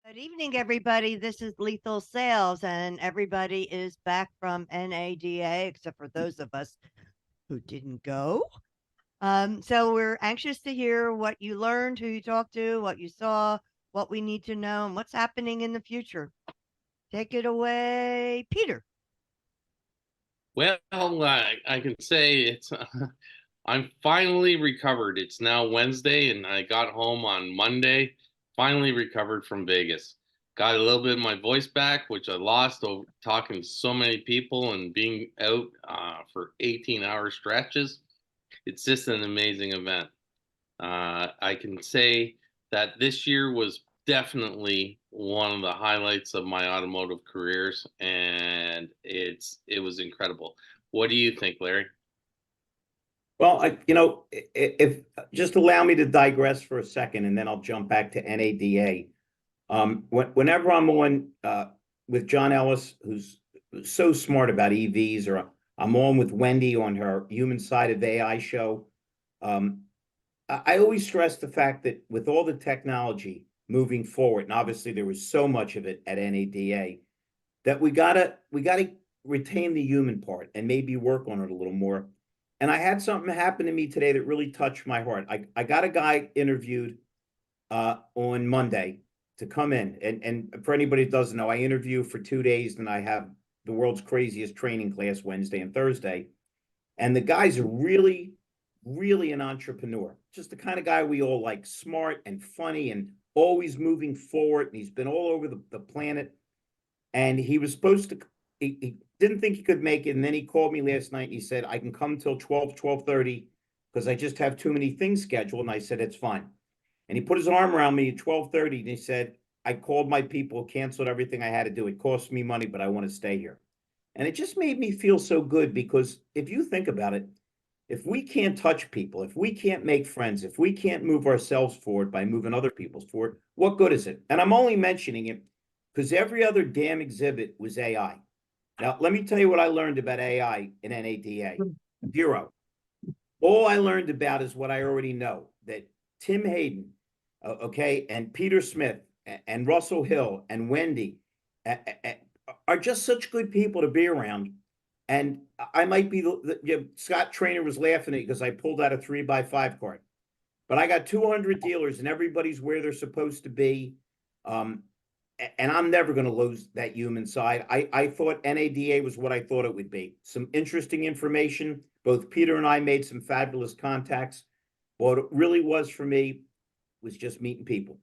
Good evening, everybody. This is Lethal Sales, and everybody is back from NADA, except for those of us who didn't go. So we're anxious to hear what you learned, who you talked to, what you saw, what we need to know, and what's happening in the future. Take it away, Peter. Well, I can say it's I'm finally recovered. It's now Wednesday, and I got home on Monday. Finally recovered from Vegas. Got a little bit of my voice back, which I lost over talking to so many people and being out for 18-hour stretches. It's just an amazing event. I can say that this year was definitely one of the highlights of my automotive careers, and it was incredible. What do you think, Larry? Well, if just allow me to digress for a second, and then I'll jump back to NADA. Whenever I'm on with John Ellis, who's so smart about EVs, or I'm on with Wendy on her Human Side of AI show, I always stress the fact that with all the technology moving forward, and obviously there was so much of it at NADA, that we gotta retain the human part and maybe work on it a little more. And I had something happen to me today that really touched my heart. I got a guy interviewed on Monday to come in. And for anybody that doesn't know, I interview for 2 days, and I have the world's craziest training class Wednesday and Thursday. And the guy's really an entrepreneur, just the kind of guy we all like, smart and funny and always moving forward. And he's been all over the planet. And he was supposed to, he didn't think he could make it. And then he called me last night and he said, I can come till 12:30 because I just have too many things scheduled. And I said, it's fine. And he put his arm around me at 12:30 and he said, I called my people, canceled everything I had to do. It cost me money, but I want to stay here. And it just made me feel so good, because if you think about it, if we can't touch people, if we can't make friends, if we can't move ourselves forward by moving other people's forward, what good is it? And I'm only mentioning it because every other damn exhibit was AI. Now, let me tell you what I learned about AI in NADA. Zero. All I learned about is what I already know, that Tim Hayden, okay, and Peter Smith and Russell Hill and Wendy are just such good people to be around. And I might be Scott Trainor was laughing at me because I pulled out a 3x5 card, but I got 200 dealers and everybody's where they're supposed to be. And I'm never going to lose that human side. I thought NADA was what I thought it would be. Some interesting information. Both Peter and I made some fabulous contacts. What it really was for me was just meeting people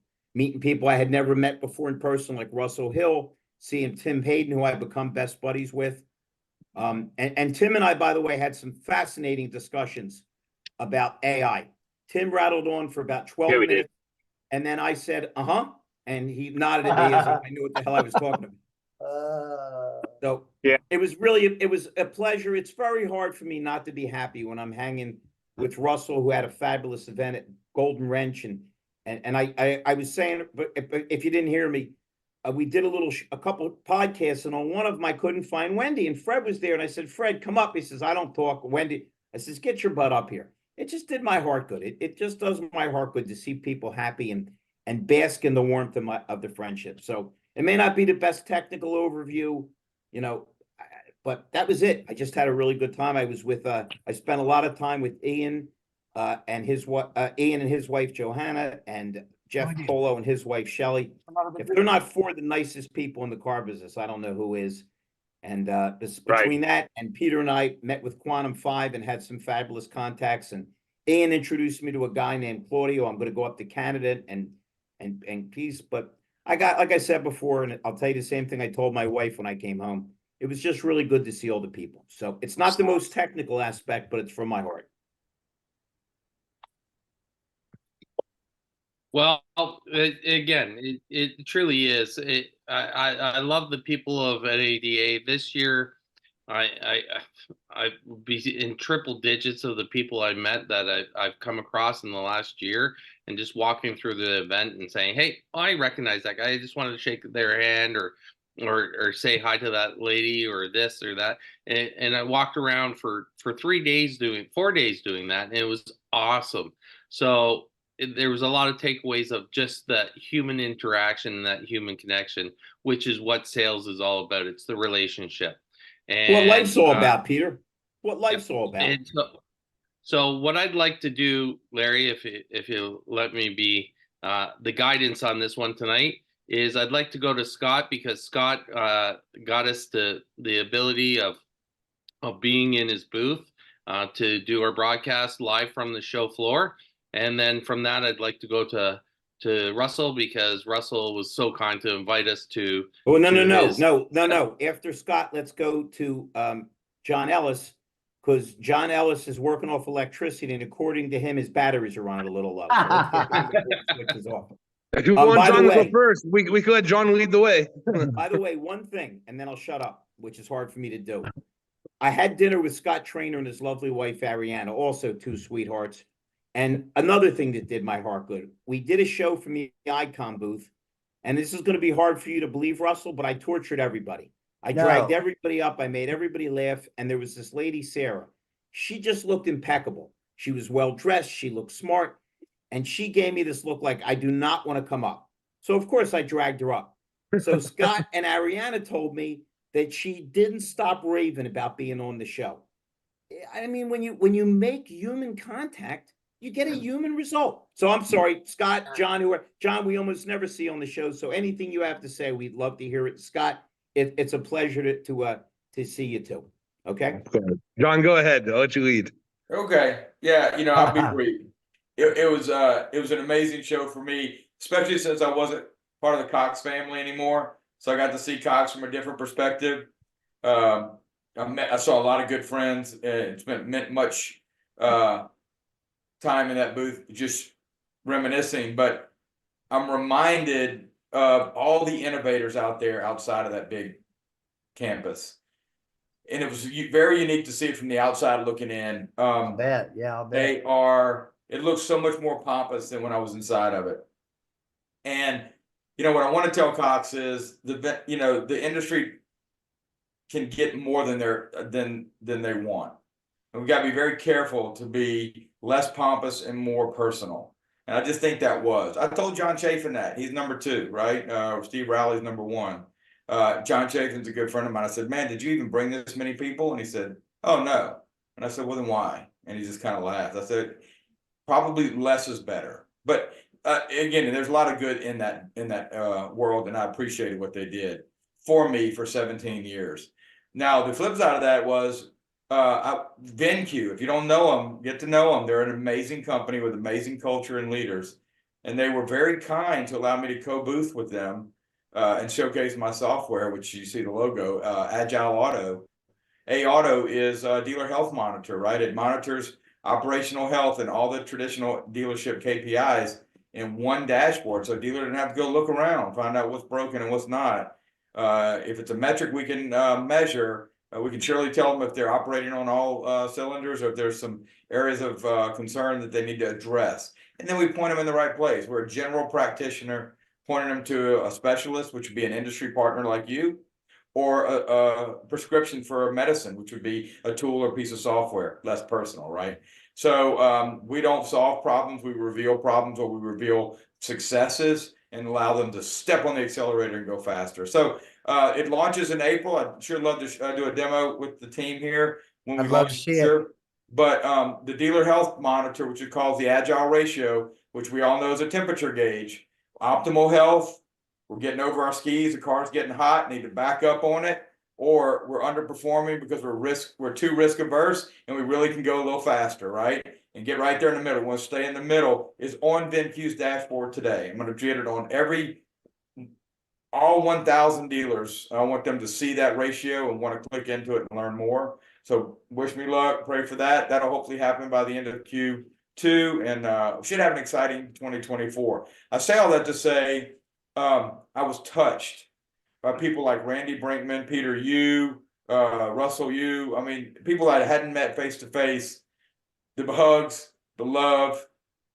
I had never met before in person, like Russell Hill, seeing Tim Hayden, who I've become best buddies with. And Tim and I, by the way, had some fascinating discussions about AI. Tim rattled on for about 12 minutes. Did. And then I said, and he nodded at me as if I knew what the hell I was talking about. So yeah, it was a pleasure. It's very hard for me not to be happy when I'm hanging with Russell, who had a fabulous event at Golden Wrench. And I was saying, but if you didn't hear me, we did a couple of podcasts, and on one of them I couldn't find Wendy, and Fred was there, and I said, Fred, come up. He says, I don't talk. Wendy, I says, get your butt up here. It just did my heart good. It just does my heart good to see people happy and bask in the warmth of the friendship. So it may not be the best technical overview, but that was it. I just had a really good time. I was with I spent a lot of time with Ian and his wife Johanna, and Jeff Polo and his wife Shelly. If they're not four of the nicest people in the car business, I don't know who is. And between that and Peter and I met with Quantum 5 and had some fabulous contacts. And Ian introduced me to a guy named Claudio. I'm going to go up to Canada and peace. But I got, like I said before, and I'll tell you the same thing I told my wife when I came home. It was just really good to see all the people. So it's not the most technical aspect, but it's from my heart. Well, it truly is. I love the people of NADA this year. I would be in triple digits of the people I met that I've come across in the last year, and just walking through the event and saying, "Hey, I recognize that guy. I just wanted to shake their hand or say hi to that lady or this or that." And I walked around for 4 days doing that, and it was awesome. So there was a lot of takeaways of just that human interaction and that human connection, which is what sales is all about. It's the relationship. And What life's all about, Peter. What life's all about. And so what I'd like to do, Larry, if you'll let me be the guidance on this one tonight, is I'd like to go to Scott, because Scott got us the ability of being in his booth to do our broadcast live from the show floor. And then from that, I'd like to go to Russell, because Russell was so kind to invite us to. Oh, no. After Scott, let's go to John Ellis, because John Ellis is working off electricity, and according to him, his batteries are running a little low. So let's get him before he switches off. If you want John to go first, we could let John lead the way. By the way, one thing, and then I'll shut up, which is hard for me to do. I had dinner with Scott Trainor and his lovely wife, Ariana, also two sweethearts. And another thing that did my heart good, we did a show from the Icon booth, and this is going to be hard for you to believe, Russell, but I tortured everybody. I dragged everybody up. I made everybody laugh. And there was this lady, Scherer. She just looked impeccable. She was well-dressed. She looked smart. And she gave me this look like, I do not want to come up. So, of course, I dragged her up. So Scott and Ariana told me that she didn't stop raving about being on the show. I mean, when you make human contact, you get a human result. So I'm sorry, Scott, John, John, we almost never see on the show. So anything you have to say, we'd love to hear it. Scott, it's a pleasure to see you too. Okay. John, go ahead. I'll let you lead. Okay. Yeah, I'll be brief. It was an amazing show for me, especially since I wasn't part of the Cox family anymore. So I got to see Cox from a different perspective. I saw a lot of good friends. It's meant much time in that booth, just reminiscing. But I'm reminded of all the innovators out there outside of that big campus. And it was very unique to see it from the outside looking in. I'll bet. It looks so much more pompous than when I was inside of it. And what I want to tell Cox is the industry can get more than they want. And we got to be very careful to be less pompous and more personal. And I just think that was. I told John Chafin that. He's number 2, right? Steve Rowley's number 1. John Chafin's a good friend of mine. I said, man, did you even bring this many people? And he said, oh, no. And I said, well, then why? And he just kind of laughed. I said, probably less is better. But again, there's a lot of good in that world, and I appreciated what they did for me for 17 years. Now, the flip side of that was VenQ. If you don't know them, get to know them. They're an amazing company with amazing culture and leaders, and they were very kind to allow me to co-booth with them and showcase my software, which you see the logo, Agile Auto. Auto is a dealer health monitor, right? It monitors operational health and all the traditional dealership KPIs in one dashboard. So a dealer didn't have to go look around, find out what's broken and what's not. If it's a metric we can measure, we can surely tell them if they're operating on all cylinders or if there's some areas of concern that they need to address. And then we point them in the right place. We're a general practitioner, pointing them to a specialist, which would be an industry partner like you, or a prescription for a medicine, which would be a tool or piece of software, less personal, right? So we don't solve problems, we reveal problems, or we reveal successes and allow them to step on the accelerator and go faster. So it launches in April. I'd sure love to do a demo with the team here when we launch it. But the dealer health monitor, which it calls the Agile ratio, which we all know is a temperature gauge, optimal health, we're getting over our skis, the car's getting hot, need to back up on it, or we're underperforming because we're too risk averse and we really can go a little faster, right? And get right there in the middle. We want to stay in the middle. Is on VenQ's dashboard today. I'm going to get it on all 1,000 dealers. I want them to see that ratio and want to click into it and learn more. So wish me luck, pray for that. That'll hopefully happen by the end of Q2, and we should have an exciting 2024. I say all that to say I was touched by people like Randy Brinkman, Peter Yu, Russell Yu. I mean, people I hadn't met face to face. The hugs, the love,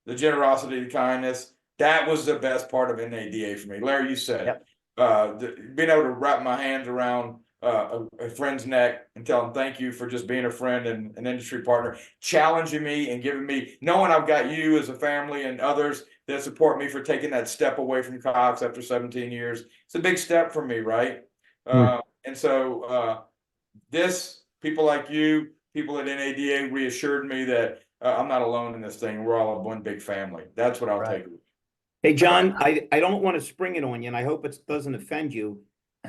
the generosity, the kindness. That was the best part of NADA for me. Larry, you said being able to wrap my hands around a friend's neck and tell him thank you for just being a friend and an industry partner, challenging me and giving me, knowing I've got you as a family and others that support me for taking that step away from Cox after 17 years. It's a big step for me, right? And so people like you, people at NADA reassured me that I'm not alone in this thing. We're all one big family. That's what I'll take. Hey, John, I don't want to spring it on you, and I hope it doesn't offend you,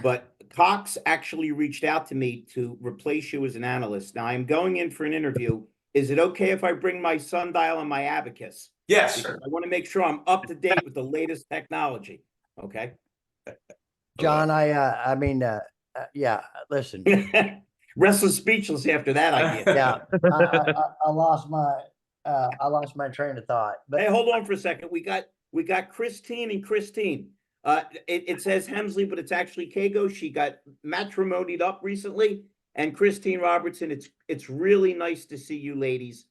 but Cox actually reached out to me to replace you as an analyst. Now, I'm going in for an interview. Is it okay if I bring my sundial and my abacus? Yes, Because sir. I want to make sure I'm up to date with the latest technology. Okay. John, yeah, listen, Restless speechless after that idea. yeah, I lost my train of thought, but Hey, hold on for a second. We got Christine and Christine. It says Hensley, but it's actually Kago. She got matrimonied up recently. And Christine Robertson, it's really nice to see you ladies.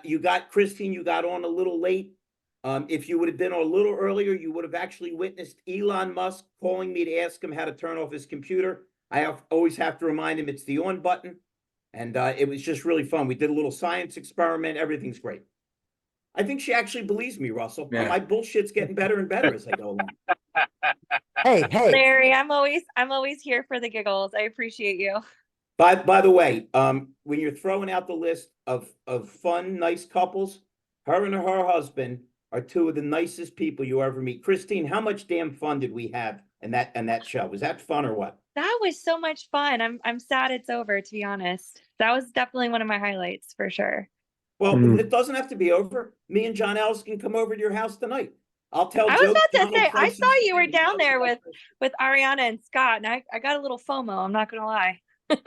You got Christine, you got on a little late. If you would have been on a little earlier, you would have actually witnessed Elon Musk calling me to ask him how to turn off his computer. I always have to remind him it's the on button. And it was just really fun. We did a little science experiment. Everything's great. I think she actually believes me, Russell. Yeah. My bullshit's getting better and better as I go along. hey, Larry, I'm always here for the giggles. I appreciate you. By the way, when you're throwing out the list of fun, nice couples, her and her husband are two of the nicest people you ever meet. Christine, how much damn fun did we have in that show? Was that fun or what? That was so much fun. I'm sad it's over, to be honest. That was definitely one of my highlights for sure. Well, it doesn't have to be over. Me and John Ellis can come over to your house tonight. I'll tell I was jokes. about John to will say, try I some saw you were stories. down there with Ariana and Scott, and I got a little FOMO. I'm not gonna lie.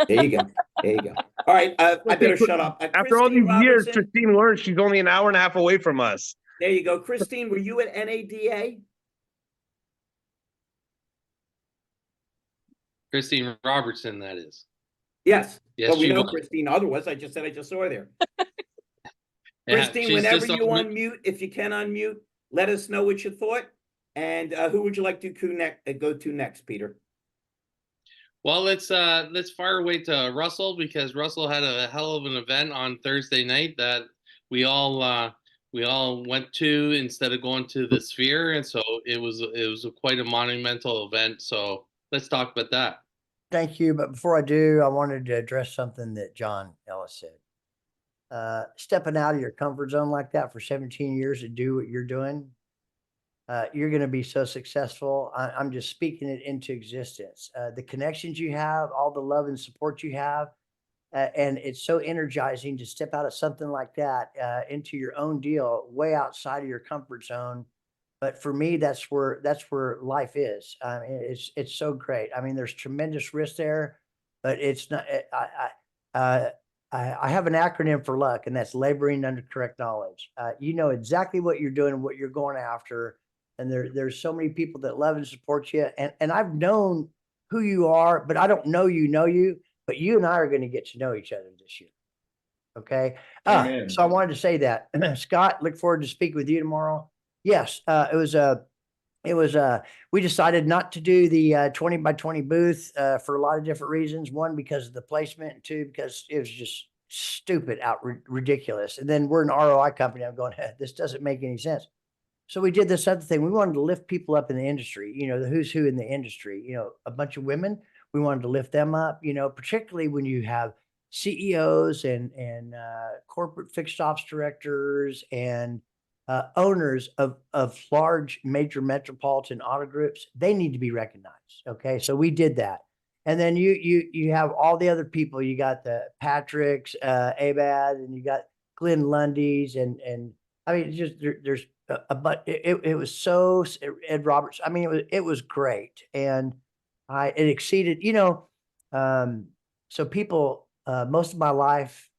There you go. There you go. All right, I better shut up. After all these Christine years, Robertson, Christine learned she's only an hour and a half away from us. there you go. Christine, were you at NADA? Christine Robertson, that is. Yes. Yes, Well, we she know was. Christine. Otherwise, I just said I just saw her there. Yeah, Christine, she's whenever just you on unmute, if you can unmute, let us know what you thought. And who would you like to go to next, Peter? Well, let's fire away to Russell, because Russell had a hell of an event on Thursday night that we all went to instead of going to the Sphere, and so it was quite a monumental event. So let's talk about that. thank you. But before I do, I wanted to address something that John Ellis said. Stepping out of your comfort zone like that for 17 years to do what you're doing, you're going to be so successful. I'm just speaking it into existence. The connections you have, all the love and support you have, and it's so energizing to step out of something like that into your own deal, way outside of your comfort zone. But for me, that's where life is. It's so great. I mean, there's tremendous risk there, but it's not. I have an acronym for luck, and that's laboring under correct knowledge. You know exactly what you're doing and what you're going after. And there's so many people that love and support you. And I've known who you are, but I don't know you, but you and I are going to get to know each other this year. Okay. Amen. So I wanted to say that. Scott, look forward to speaking with you tomorrow. Yes. We decided not to do the 20 by 20 booth for a lot of different reasons. One, because of the placement, and two, because it was just stupid, ridiculous. And then we're an ROI company. I'm going, this doesn't make any sense. So we did this other thing. We wanted to lift people up in the industry, the who's who in the industry, a bunch of women. We wanted to lift them up, particularly when you have CEOs and corporate fixed ops directors and owners of large major metropolitan auto groups. They need to be recognized. Okay. So we did that. And then you have all the other people. You got the Patricks, Abad, and you got Glenn Lundy's and I mean, just there's but it was so Ed Roberts. I mean, it was great. And it exceeded, so people, most of my life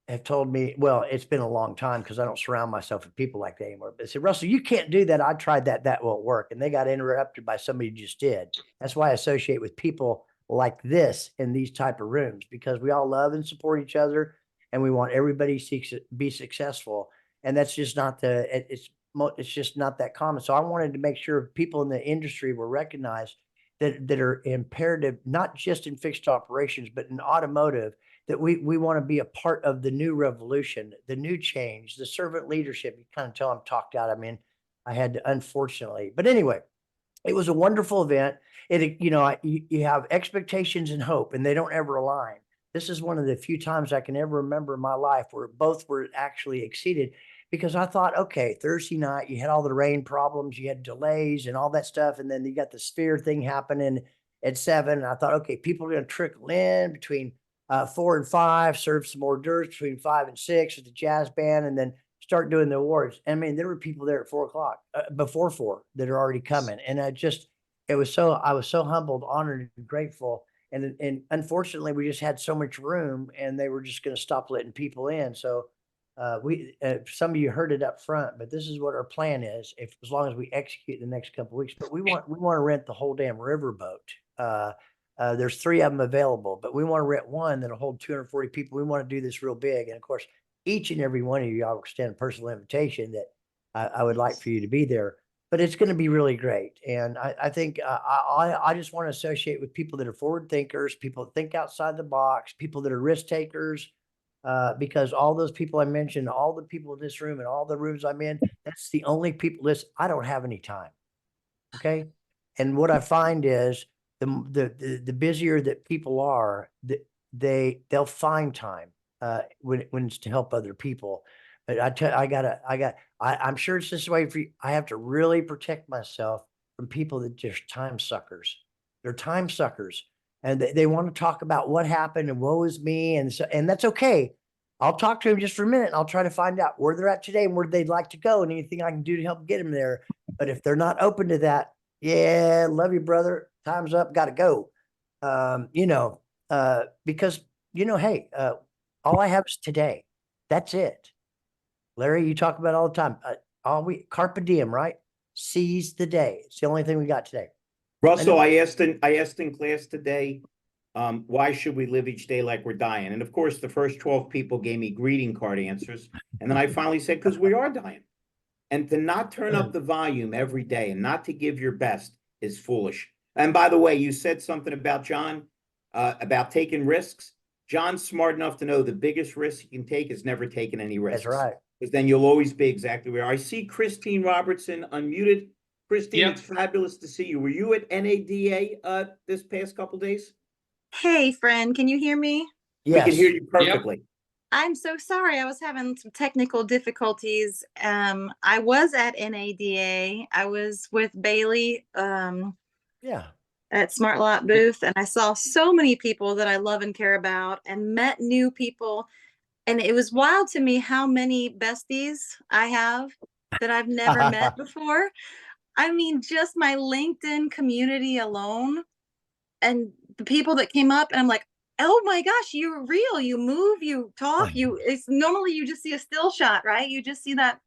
have told me, well, it's been a long time because I don't surround myself with people like that anymore. But they said, Russell, you can't do that. I tried that. That won't work. And they got interrupted by somebody who just did. That's why I associate with people like this in these type of rooms, because we all love and support each other and we want everybody to be successful. And that's just not it's just not that common. So I wanted to make sure people in the industry were recognized. that are imperative, not just in fixed operations, but in automotive, that we want to be a part of the new revolution, the new change, the servant leadership. You kind of tell I'm talked out. I mean, I had to, unfortunately, but anyway, it was a wonderful event. You have expectations and hope, and they don't ever align. This is one of the few times I can ever remember in my life where both were actually exceeded, because I thought, okay, Thursday night, you had all the rain problems, you had delays and all that stuff. And then you got the sphere thing happening at 7. And I thought, okay, people are going to trickle in between 4 and 5, serve some hors d'oeuvres between 5 and 6 with the jazz band, and then start doing the awards. I mean, there were people there at 4 o'clock, before 4, that are already coming. And I was so humbled, honored, and grateful. And unfortunately, we just had so much room, and they were just going to stop letting people in. So some of you heard it up front, but this is what our plan is, as long as we execute in the next couple of weeks. But we want to rent the whole damn riverboat. There's 3 of them available, but we want to rent one that'll hold 240 people. We want to do this real big. And of course, each and every one of you, I'll extend a personal invitation that I would like for you to be there. But it's going to be really great. And I think I just want to associate with people that are forward thinkers, people that think outside the box, people that are risk takers, because all those people I mentioned, all the people in this room and all the rooms I'm in, that's the only people. Listen, I don't have any time. Okay. And what I find is the busier that people are, they'll find time when it's to help other people. But I'm sure it's this way for you. I have to really protect myself from people that just time suckers. They're time suckers, and they want to talk about what happened and woe is me. And that's okay. I'll talk to them just for a minute, and I'll try to find out where they're at today and where they'd like to go and anything I can do to help get them there. But if they're not open to that, yeah, love you, brother. Time's up. Got to go. Because, hey, all I have is today. That's it. Larry, you talk about it all the time. Carpe diem, right? Seize the day. It's the only thing we got today. Russell, I asked in class today, why should we live each day like we're dying? And of course, the first 12 people gave me greeting card answers. And then I finally said, because we are dying. And to not turn up the volume every day and not to give your best is foolish. And by the way, you said something about John, about taking risks. John's smart enough to know the biggest risk you can take is never taking any risks. That's right. Because then you'll always be exactly where I see Christine Robertson unmuted. Christine, It's fabulous to see you. Were you at NADA this past couple days? Hey, friend, can you hear me? Yes. We can hear you perfectly. I'm so sorry. I was having some technical difficulties. I was at NADA. I was with Bailey at Smart Lot booth, and I saw so many people that I love and care about and met new people. And it was wild to me how many besties I have that I've never met before. I mean, just my LinkedIn community alone and the people that came up, and I'm like, oh my gosh, you're real. You move, you talk, it's normally you just see a still shot, right? You just see that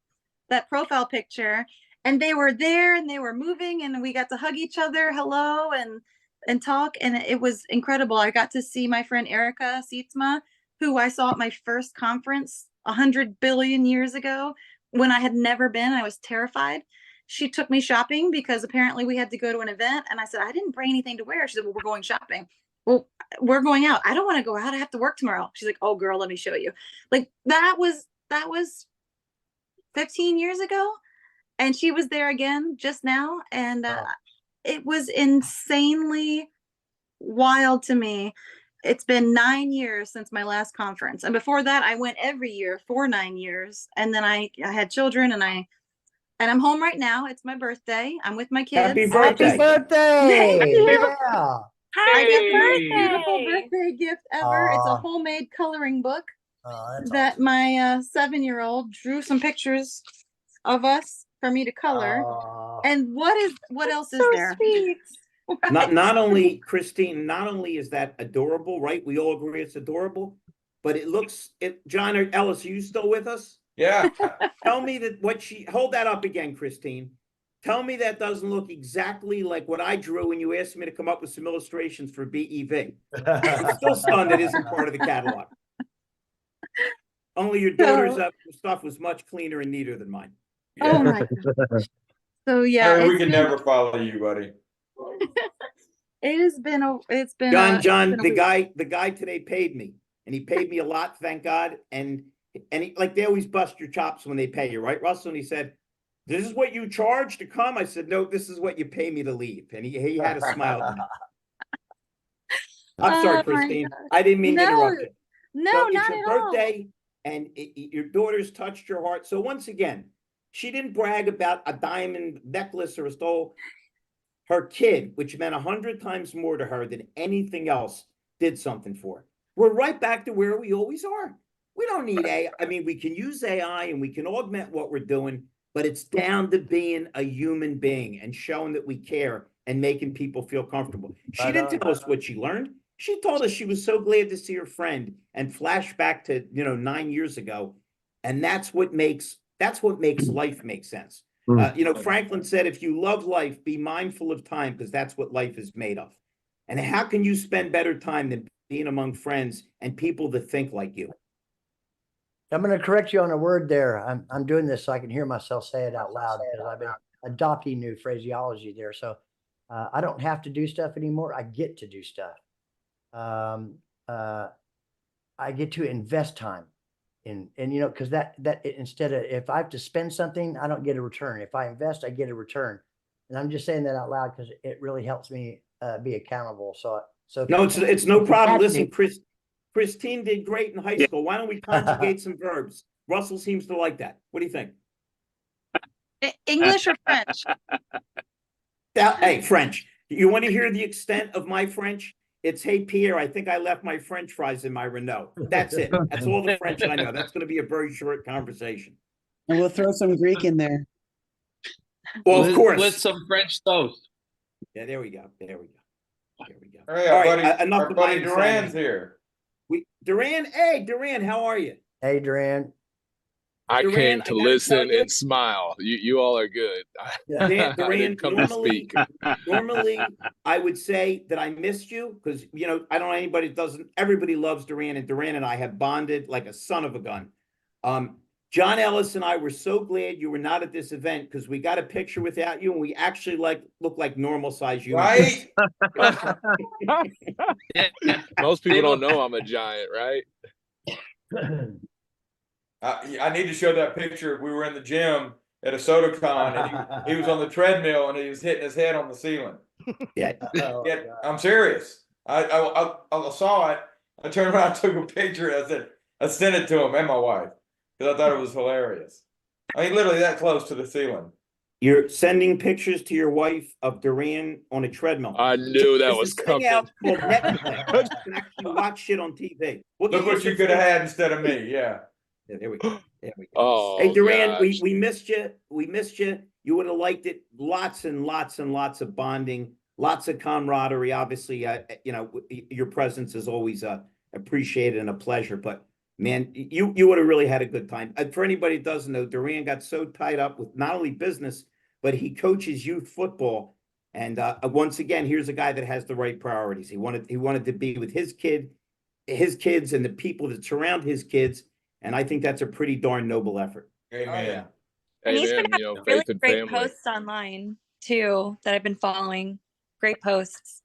profile picture, and they were there and they were moving, and we got to hug each other, hello, and talk. And it was incredible. I got to see my friend Erica Sietsma, who I saw at my first conference 100 billion years ago when I had never been. I was terrified. She took me shopping because apparently we had to go to an event. And I said, I didn't bring anything to wear. She said, well, we're going shopping. Well, we're going out. I don't want to go out. I have to work tomorrow. She's like, oh girl, let me show you. Like that was 15 years ago. And she was there again just now. And it was insanely wild to me. It's been 9 years since my last conference. And before that, I went every year for 9 years. And then I had children, and I'm home right now. It's my birthday. I'm with my kids. Happy birthday. Happy birthday. Hi, I got the birthday. most beautiful birthday gift ever. It's a homemade coloring book that awesome. my 7-year-old drew some pictures of us for me to color. And what else is there? Sweet. Not only, Christine, not only is that adorable, right? We all agree it's adorable, but John or Ellis, are you still with us? Yeah. Tell me that hold that up again, Christine. Tell me that doesn't look exactly like what I drew when you asked me to come up with some illustrations for BEV. I'm still stunned it isn't part of the catalog. Only your daughter's stuff was much cleaner and neater than mine. Yeah. Oh my gosh. So yeah, we can never follow you, buddy. It has been a, it's been John, a, John, it's been a week. the guy today paid me, and he paid me a lot, thank God. And he, like they always bust your chops when they pay you, right, Russell? And he said, "This is what you charge to come." I said, "No, this is what you pay me to leave." And he had a smile on his. I'm sorry, Oh my Christine. God. I didn't mean to No, interrupt you. no, So it's not your at all. birthday, and your daughter's touched your heart. So once again, she didn't brag about a diamond necklace or a stole. Her kid, which meant 100 times more to her than anything else, did something for her. We're right back to where we always are. We don't need AI. I mean, we can use AI and we can augment what we're doing, but it's down to being a human being and showing that we care and making people feel comfortable. She didn't tell us what she learned. She told us she was so glad to see her friend and flash back to 9 years ago. And that's what makes life make sense. Franklin said, if you love life, be mindful of time, because that's what life is made of. And how can you spend better time than being among friends and people that think like you? I'm going to correct you on a word there. I'm doing this so I can hear myself say it out loud, because I've been adopting new phraseology there. So I don't have to do stuff anymore. I get to do stuff. I get to invest time in, and because that instead of, if I have to spend something, I don't get a return. If I invest, I get a return. And I'm just saying that out loud because it really helps me be accountable. So no, it's no problem. Listen, Christine did great in high school. Why don't we conjugate some verbs? Russell seems to like that. What do you think? English or French? Hey, French. You want to hear the extent of my French? It's, hey, Pierre, I think I left my French fries in my Renault. That's it. That's all the French I know. That's going to be a very short conversation. And we'll throw some Greek in there. Well, of course. With some French toast. Yeah, there we go. There we go. All right, enough our buddy Durran's here. Durran, hey, Durran, how are you? Hey, Durran. I Durran, came I to gotta listen tell you- and smile. You all are good. I didn't come to speak. Normally, I would say that I missed you because, I don't know anybody that doesn't. Everybody loves Durran, and Durran and I have bonded like a son of a gun. John Ellis and I were so glad you were not at this event because we got a picture without you, and we actually look like normal size humans. Right? Most people don't know I'm a giant, right? I need to show that picture. We were in the gym at a SodaCon, and he was on the treadmill, and he was hitting his head on the ceiling. Yeah. Yeah, I'm serious. I saw it. I turned around, took a picture. I sent it to him and my wife because I thought it was hilarious. I mean, literally that close to the ceiling. You're sending pictures to your wife of Durran on a treadmill. I knew that There's was this thing coming. out called Netflix. You can actually watch shit on TV. Look what you could have had instead of me. Yeah. Yeah, there we go. Oh, Hey, Durran, gosh. we missed you. We missed you. You would have liked it. Lots and lots and lots of bonding, lots of camaraderie. Obviously, your presence is always appreciated and a pleasure. But man, you would have really had a good time. For anybody that doesn't know, Durran got so tied up with not only business, but he coaches youth football. And once again, here's a guy that has the right priorities. He wanted to be with his kids, and the people that surround his kids. And I think that's a pretty darn noble effort. Amen. yeah. And he's been Amen. having really Faith and great family. posts online too that I've been following. Great posts.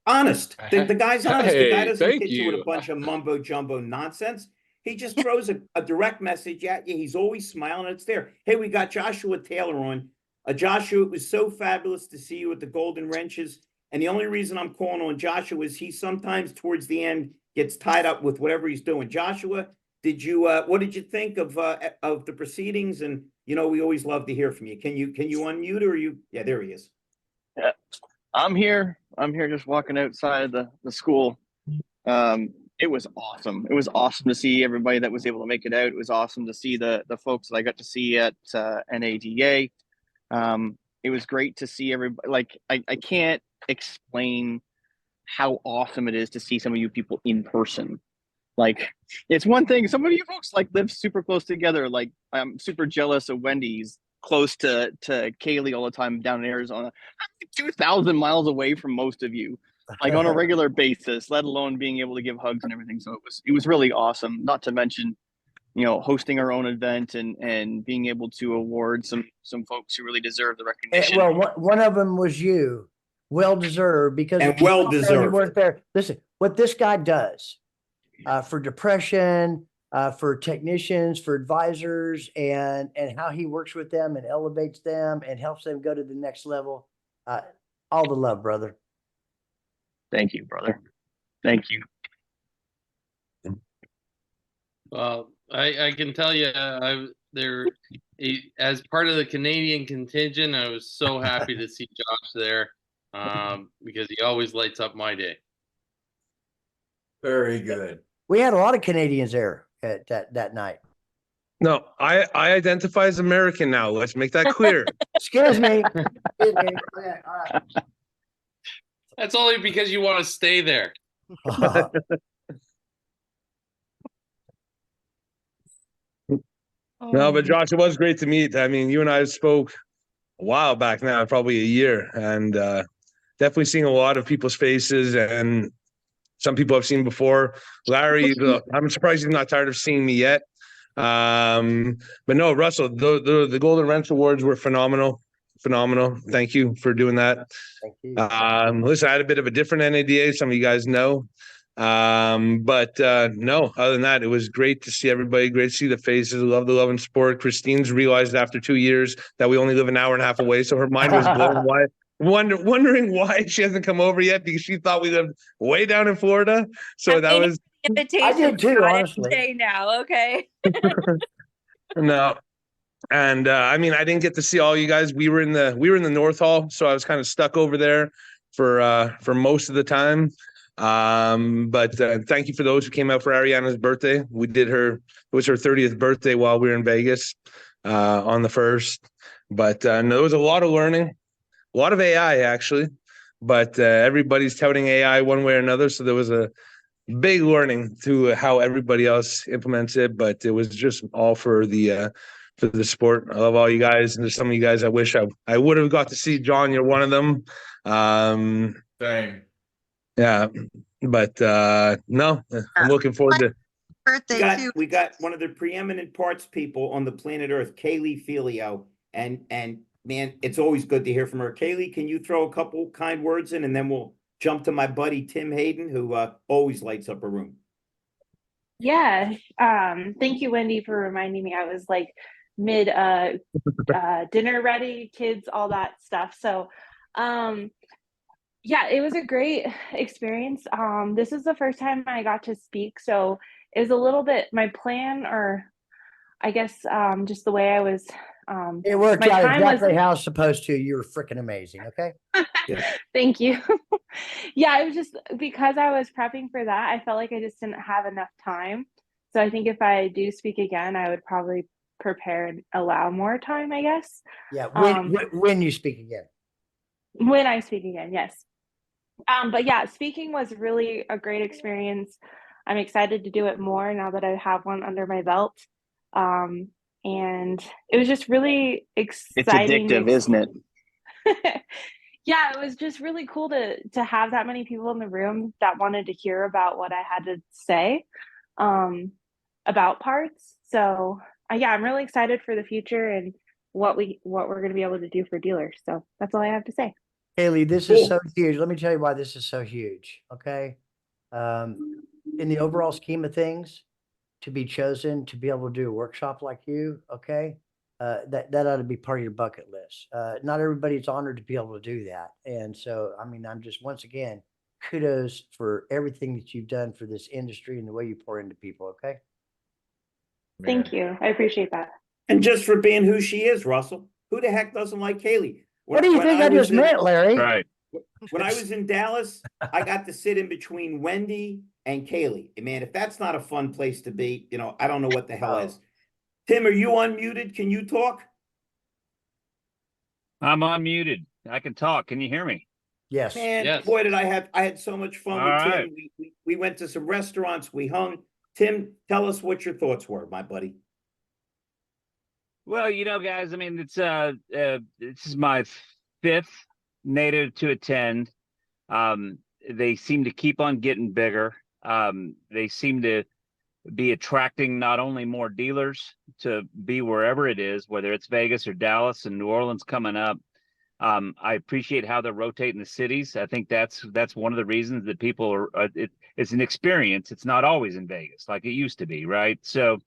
Honest. The guy's honest. The guy Hey, doesn't thank hit you with you. a bunch of mumbo jumbo nonsense. He just throws a direct message at you. He's always smiling. And it's there. Hey, we got Joshua Taylor on. Joshua, it was so fabulous to see you at the Golden Wrenches. And the only reason I'm calling on Joshua is he sometimes towards the end gets tied up with whatever he's doing. Joshua, what did you think of the proceedings? And we always love to hear from you. Can you unmute, or you? Yeah, there he is. Yeah, I'm here just walking outside the school. It was awesome. It was awesome to see everybody that was able to make it out. It was awesome to see the folks that I got to see at NADA. It was great to see everybody. Like, I can't explain how awesome it is to see some of you people in person. Like, it's one thing, some of you folks live super close together. Like, I'm super jealous of Wendy's close to Kaylee all the time down in Arizona. I'm 2,000 miles away from most of you, like on a regular basis, let alone being able to give hugs and everything. So it was really awesome. Not to mention, hosting our own event and being able to award some folks who really deserve the recognition. Well, one of them was you. well deserved because And if you well weren't there, you deserved. weren't there. Listen, what this guy does for depression, for technicians, for advisors, and how he works with them and elevates them and helps them go to the next level. All the love, brother. Thank you, brother. Thank you. Well, I can tell you, as part of the Canadian contingent, I was so happy to see Josh there, because he always lights up my day. Very good. We had a lot of Canadians there at that night. No, I identify as American now. Let's make that clear. Excuse me. Excuse me. Okay, all right. That's only because you want to stay there. No, but Josh, it was great to meet. I mean, you and I spoke a while back now, probably a year, and definitely seeing a lot of people's faces and some people I've seen before. Larry, I'm surprised he's not tired of seeing me yet. But no, Russell, the Golden Wrench Awards were phenomenal. Phenomenal. Thank you for doing that. Thank you. Listen, I had a bit of a different NADA, some of you guys know. But no, other than that, it was great to see everybody, great to see the faces. Love the love and sport. Christine's realized after 2 years that we only live an hour and a half away, so her mind was blown. Wondering why she hasn't come over yet, because she thought we lived way down in Florida. So that was invitation. I did too, honestly. Day now, okay. no. And I mean, I didn't get to see all you guys. We were in the North Hall, so I was kind of stuck over there for most of the time. But thank you for those who came out for Ariana's birthday. It was her 30th birthday while we were in Vegas on the 1st. But no, there was a lot of learning, a lot of AI actually, but everybody's touting AI one way or another. So there was a big learning to how everybody else implements it, but it was just all for the sport. I love all you guys. And there's some of you guys I wish I would have got to see. John, you're one of them. Same. Yeah, but no, I'm looking forward to Birthday we got one of the preeminent parts people on the planet Earth, Kaylee Felio, and man, it's always good to hear from her. Kaylee, can you throw a couple kind words in, and then we'll jump to my buddy Tim Hayden, who always lights up a room. Yeah. Thank you, Wendy, for reminding me. I was like mid dinner ready, kids, all that stuff. So yeah, it was a great experience. This is the first time I got to speak, so it was a little bit my plan, or I guess just the way I was. It worked out exactly how it's supposed to. You were freaking amazing. Okay. Thank you. Yeah, it was just because I was prepping for that, I felt like I just didn't have enough time. So I think if I do speak again, I would probably prepare and allow more time, I guess. Yeah. When you speak again. When I speak again, yes. But yeah, speaking was really a great experience. I'm excited to do it more now that I have one under my belt. And it was just really exciting. It's addictive, isn't it? Yeah, it was just really cool to have that many people in the room that wanted to hear about what I had to say about parts. So yeah, I'm really excited for the future and what we're going to be able to do for dealers. So that's all I have to say. Kaylee, this is so huge. Let me tell you why this is so huge. Okay. In the overall scheme of things, to be chosen to be able to do a workshop like you, okay, that ought to be part of your bucket list. Not everybody's honored to be able to do that. And so, I mean, I'm just, once again, kudos for everything that you've done for this industry and the way you pour into people. Okay. Thank you. I appreciate that. And just for being who she is, Russell. Who the heck doesn't like Kaylee? What do you think I just meant, Larry? Right. When I was in Dallas, I got to sit in between Wendy and Kaylee. And man, if that's not a fun place to be, I don't know what the hell is. Tim, are you unmuted? Can you talk? I'm unmuted. I can talk. Can you hear me? Yes. Man, Yes. boy, did I had so much fun All with right. Tim. We went to some restaurants. We hung. Tim, tell us what your thoughts were, my buddy. Well, guys, I mean, this is my 5th native to attend. They seem to keep on getting bigger. They seem to be attracting not only more dealers to be wherever it is, whether it's Vegas or Dallas and New Orleans coming up, I appreciate how they're rotating the cities. I think that's one of the reasons that people are. It's an experience. It's not always in Vegas like it used to be, right? So,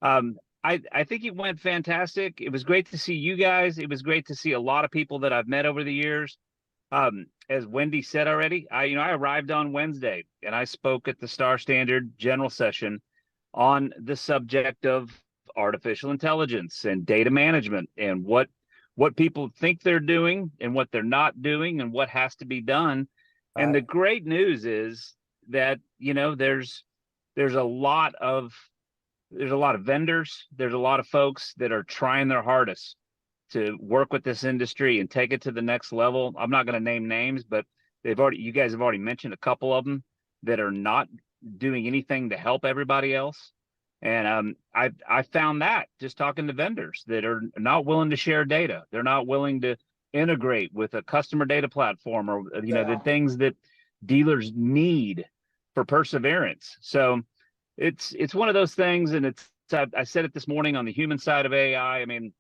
I think it went fantastic. It was great to see you guys. It was great to see a lot of people that I've met over the years. As Wendy said already, I arrived on Wednesday and I spoke at the Star Standard General Session on the subject of artificial intelligence and data management and what people think they're doing and what they're not doing and what has to be done. And the great news is that, there's a lot of vendors, there's a lot of folks that are trying their hardest to work with this industry and take it to the next level. I'm not going to name names, but you guys have already mentioned a couple of them that are not doing anything to help everybody else. And I found that just talking to vendors that are not willing to share data. They're not willing to integrate with a customer data platform or, the things that dealers need for perseverance. So it's one of those things. And I said it this morning on the human side of AI. I mean,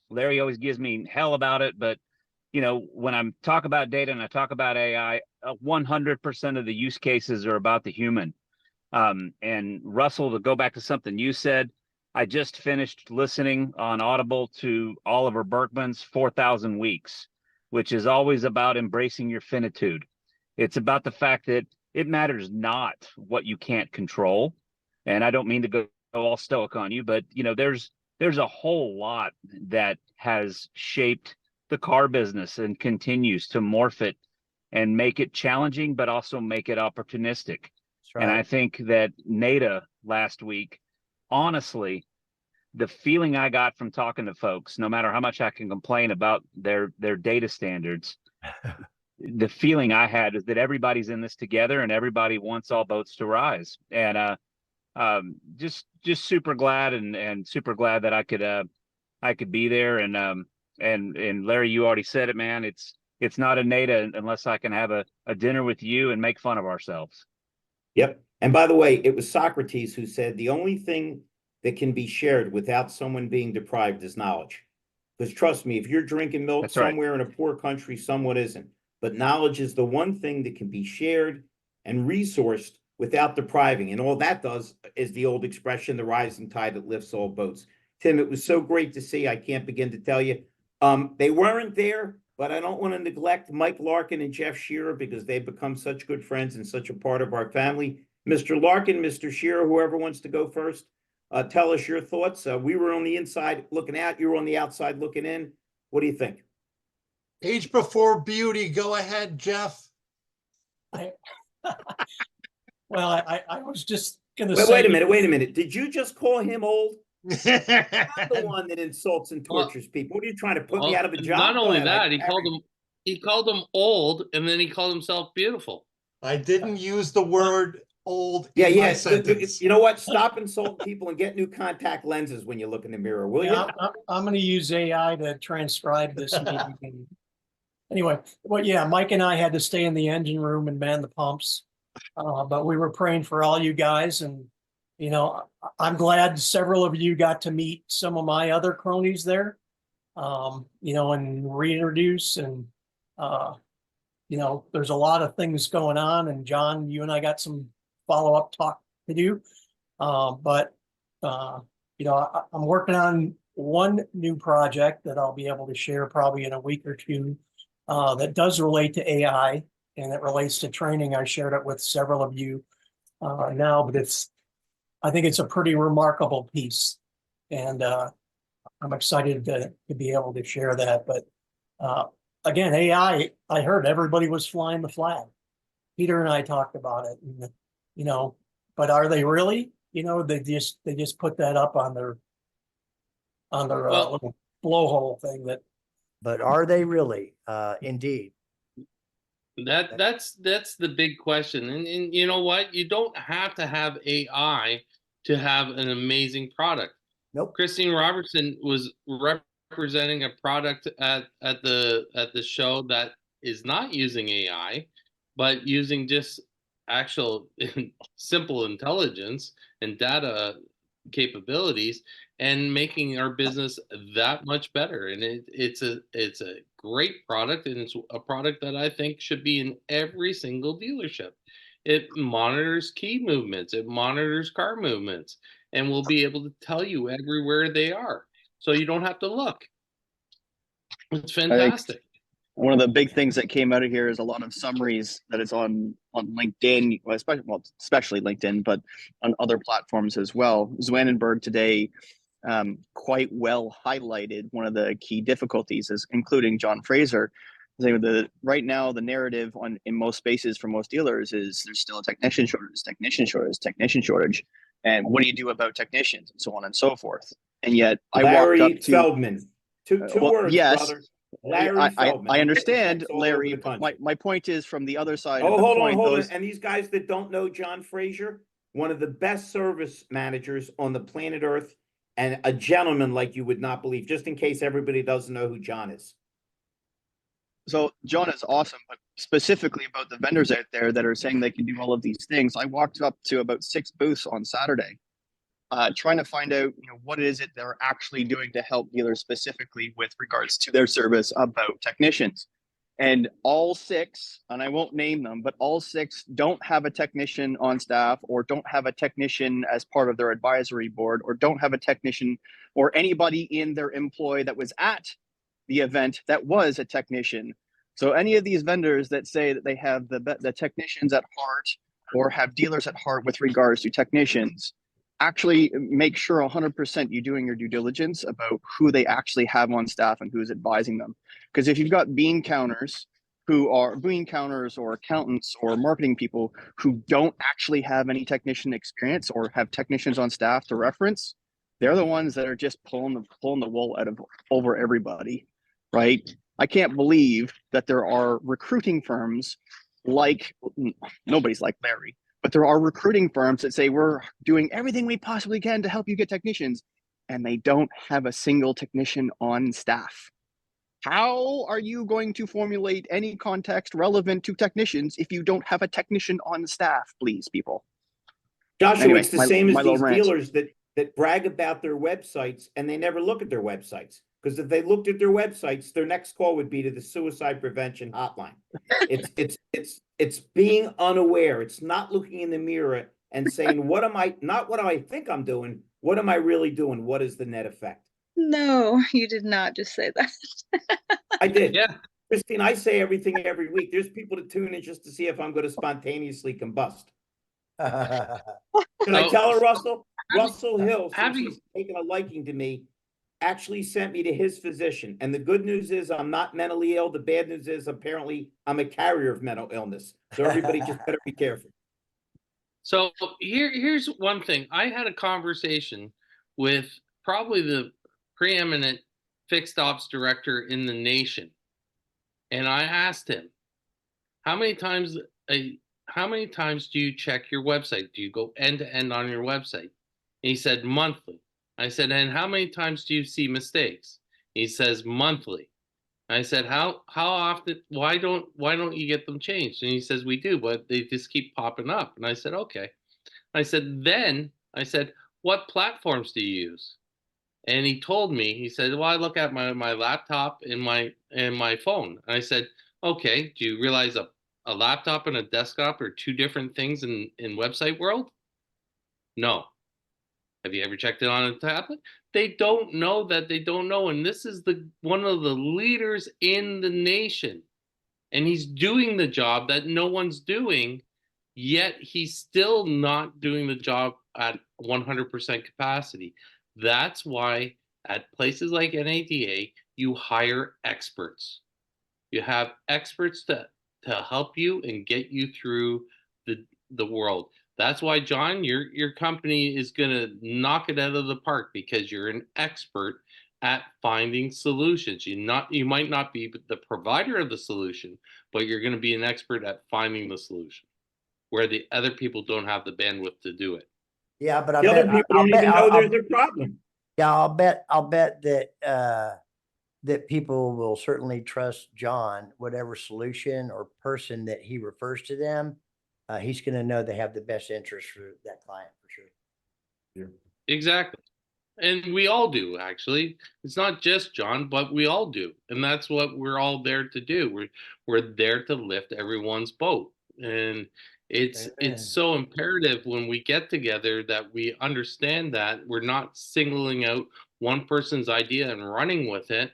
Larry always gives me hell about it, but when I'm talk about data and I talk about AI, 100% of the use cases are about the human. And Russell, to go back to something you said, I just finished listening on Audible to Oliver Berkman's 4,000 Weeks, which is always about embracing your finitude. It's about the fact that it matters not what you can't control. And I don't mean to go all stoic on you, but there's a whole lot that has shaped the car business and continues to morph it and make it challenging, but also make it opportunistic. Right. And I think that NADA last week, honestly, the feeling I got from talking to folks, no matter how much I can complain about their data standards, the feeling I had is that everybody's in this together and everybody wants all boats to rise. And just super glad and super glad that I could be there. And Larry, you already said it, man. It's not a NADA unless I can have a dinner with you and make fun of ourselves. Yep. And by the way, it was Socrates who said the only thing that can be shared without someone being deprived is knowledge. Because trust me, if you're drinking milk That's right. somewhere in a poor country, someone isn't. But knowledge is the one thing that can be shared and resourced without depriving. And all that does is the old expression, the rising tide that lifts all boats. Tim, it was so great to see. I can't begin to tell you. They weren't there, but I don't want to neglect Mike Larkin and Jeff Scherer because they've become such good friends and such a part of our family. Mr. Larkin, Mr. Scherer, whoever wants to go first, tell us your thoughts. We were on the inside looking out. You were on the outside looking in. What do you think? Age before beauty. Go ahead, Jeff. Well, I was just going to say. Wait a minute. Did you just call him old? I'm the one that insults and tortures people. What are you trying to put me out of a job? Not only that, he called him old, and then he called himself beautiful. I didn't use the word old. Yeah. You know what? Stop insulting people and get new contact lenses when you look in the mirror, will you? I'm going to use AI to transcribe this meeting. Anyway, well, yeah, Mike and I had to stay in the engine room and man the pumps, but we were praying for all you guys, and I'm glad several of you got to meet some of my other cronies there, and reintroduce and, there's a lot of things going on, and John, you and I got some follow-up talk to do. But I'm working on one new project that I'll be able to share probably in a week or two, that does relate to AI and it relates to training. I shared it with several of you now, but I think it's a pretty remarkable piece, and I'm excited to be able to share that. But again, AI, I heard everybody was flying the flag. Peter and I talked about it, and, but are they really? They just put that up on their little blowhole thing. But are they really? Indeed. That's the big question. And you know what? You don't have to have AI to have an amazing product. Nope. Christine Robertson was representing a product at the show that is not using AI, but using just actual simple intelligence and data capabilities, and making our business that much better. And it's a great product, and it's a product that I think should be in every single dealership. It monitors key movements, it monitors car movements, and will be able to tell you everywhere they are, so you don't have to look. It's fantastic. One of the big things that came out of here is a lot of summaries that is on LinkedIn, especially LinkedIn, but on other platforms as well. Zwanenberg today quite well highlighted one of the key difficulties, is including John Fraser. Right now, the narrative in most spaces for most dealers is there's still a technician shortage. And what do you do about technicians, and so on and so forth? And yet Larry I walked up to Feldman. Two words, yes, brother. Larry Feldman. I understand, All over Larry. the country. My point is, from the other side Oh, of the hold point, on. And these guys that don't know John Fraser, one of the best service managers on the planet Earth, and a gentleman like you would not believe, just in case everybody doesn't know who John is. So John is awesome, but specifically about the vendors out there that are saying they can do all of these things. I walked up to about 6 booths on Saturday, trying to find out, what is it they're actually doing to help dealers specifically with regards to their service about technicians. And all 6, and I won't name them, but all 6 don't have a technician on staff, or don't have a technician as part of their advisory board, or don't have a technician or anybody in their employ that was at the event that was a technician. So any of these vendors that say that they have the technicians at heart, or have dealers at heart with regards to technicians, actually make sure 100% you're doing your due diligence about who they actually have on staff and who's advising them. Because if you've got bean counters or accountants or marketing people who don't actually have any technician experience or have technicians on staff to reference, they're the ones that are just pulling the wool out of over everybody, right? I can't believe that there are recruiting firms nobody's like Larry, but there are recruiting firms that say we're doing everything we possibly can to help you get technicians, and they don't have a single technician on staff. How are you going to formulate any context relevant to technicians if you don't have a technician on staff, please, people? Joshua, Anyway, it's the same as these rant. dealers that brag about their websites and they never look at their websites. Because if they looked at their websites, their next call would be to the suicide prevention hotline. It's being unaware. It's not looking in the mirror and saying, not what do I think I'm doing? What am I really doing? What is the net effect? No, you did not just say that. I did. Yeah. Christine, I say everything every week. There's people that tune in just to see if I'm going to spontaneously combust. Can I tell her, Russell? Russell Hill, since he's taken a liking to me, actually sent me to his physician. And the good news is I'm not mentally ill. The bad news is apparently I'm a carrier of mental illness. So everybody just better be careful. So here's one thing. I had a conversation with probably the preeminent fixed ops director in the nation. And I asked him, how many times do you check your website? Do you go end to end on your website? And he said monthly. I said, and how many times do you see mistakes? He says monthly. I said, how often, why don't you get them changed? And he says, we do, but they just keep popping up. And I said, okay. I said, what platforms do you use? And he told me, he said, well, I look at my laptop and my phone. And I said, okay, do you realize a laptop and a desktop are 2 different things in website world? No. Have you ever checked it on a tablet? They don't know that they don't know. And this is one of the leaders in the nation. And he's doing the job that no one's doing, yet he's still not doing the job at 100% capacity. That's why at places like NADA, you hire experts. You have experts to help you and get you through the world. That's why, John, your company is going to knock it out of the park, because you're an expert at finding solutions. You might not be the provider of the solution, but you're going to be an expert at finding the solution where the other people don't have the bandwidth to do it. Yeah, but The other people don't even know there's a problem. Yeah, I'll bet that that people will certainly trust John, whatever solution or person that he refers to them. He's going to know they have the best interest for that client for sure. Exactly. And we all do, actually. It's not just John, but we all do. And that's what we're all there to do. We're there to lift everyone's boat. And it's Amen. so imperative when we get together that we understand that we're not singling out one person's idea and running with it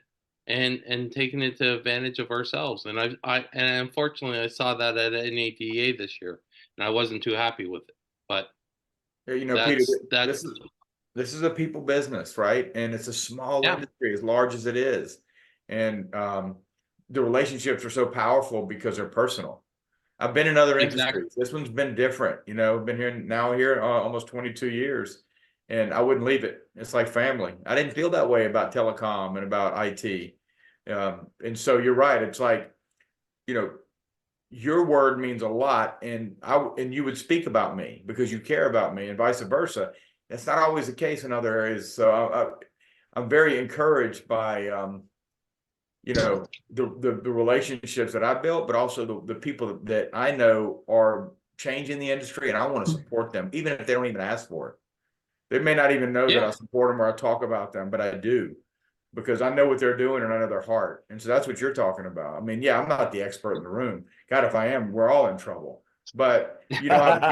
and taking it to advantage of ourselves. And unfortunately I saw that at NADA this year, and I wasn't too happy with it. But You know, Peter, that's this is a people business, right? And it's a small Yeah. industry, as large as it is. And the relationships are so powerful because they're personal. I've been in other Exactly. industries. This one's been different. You know, been here almost 22 years, and I wouldn't leave it. It's like family. I didn't feel that way about telecom and about IT. And so you're right. It's like, you know, your word means a lot, and you would speak about me because you care about me, and vice versa. That's not always the case in other areas. So I'm very encouraged by you know, the relationships that I built, but also the people that I know are changing the industry, and I want to support them, even if they don't even ask for it. They may not even know that I support them or I talk about them, but I do, because I know what they're doing and I know their heart. And so that's what you're talking about. I mean, yeah, I'm not the expert in the room. God, if I am, we're all in trouble. But I have